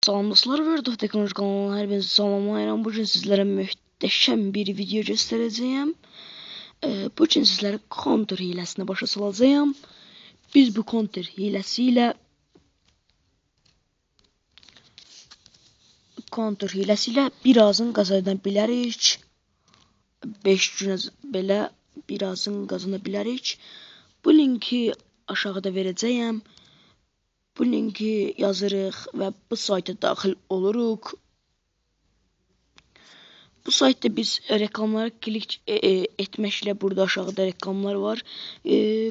Salam dostlar, Word Teknoloji kanalına hər birinizi salamlayıram. Bugün sizlərə möhtəşəm bir video göstərəcəyəm. Bugün sizlərə kontur hiləsini başa salacağım. Biz bu kontur hiləsi birazını qazana bilərik. 5 günə belə birazını qazana bilərik. Bu linki aşağıda verəcəyəm. Bu linki yazırıq və bu sayta daxil oluruq. Bu saytda biz reklamlara klik etməklə burada aşağıda reklamlar var.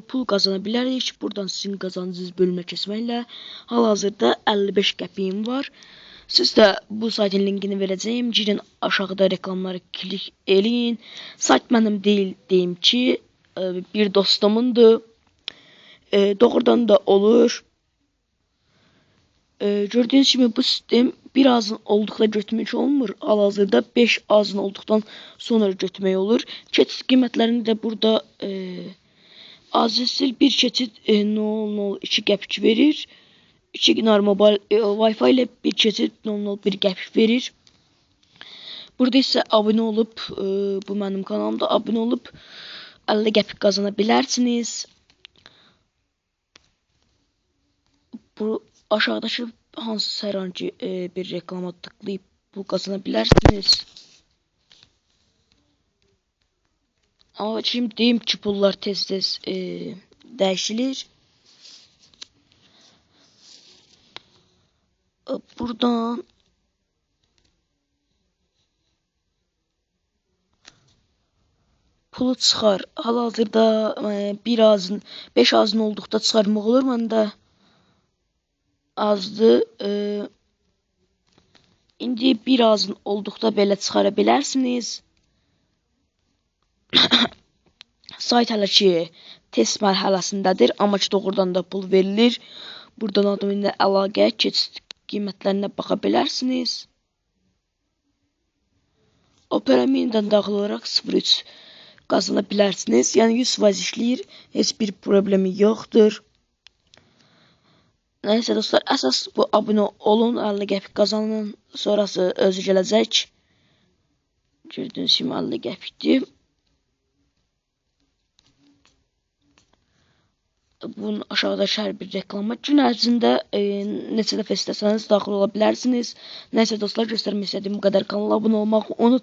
Pul qazana bilərik. Buradan sizin qazancınız bölümünə keçməklə hal-hazırda 55 qəpiyim var. Siz də bu saytın linkini verəcəyim. Girin aşağıda reklamları klik eləyin. Sayt mənim deyil, deyim ki, bir dostumundur. Doğrudan da olur. Gördüğünüz gibi bu sistem bir azın olduqda götürmək olmur. Hal-hazırda 5 azın olduqdan sonra götürmək olur. Keçid qiymətlərini də burada azəsil bir keçid 002 qəpik verir. 2 normal Wi-Fi ilə bir keçid 001 qəpik verir. Burada isə abunə olub, bu mənim kanalımda abunə olub 50 qəpik qazana bilərsiniz. Bu aşağıdakı hansısa hər hansı bir reklama tıklayıp pul qazana bilərsiniz. Ama şimdi deyim ki, pullar tez-tez dəyişilir. Buradan pulu çıxar. Hal-hazırda 5 azın olduqda çıxarmaq olur məndə. Azdır. İndi bir azın olduqda belə çıxara bilərsiniz. Sayt hələ ki test mərhələsindədir, amma ki doğrudan da pul verilir. Buradan adım ilə əlaqə, keçid qiymətlərinə baxa bilərsiniz. Opera Mini'dən daxil olaraq 0.3 qazana bilərsiniz. Yəni 100% işləyir, heç bir problemi yoxdur. Neyse dostlar, əsas bu abunə olun, 50 qəpik qazanın, sonrası özü gələcək. Gördüyünüz kimi 50 qəpikdir. Bunun aşağıdakı hər bir reklama gün ərzində neçə dəfə istəsəniz daxil ola bilərsiniz. Neyse dostlar, göstərmək istədiyim bu qədər. Kanala abunə olmağı unutmayın.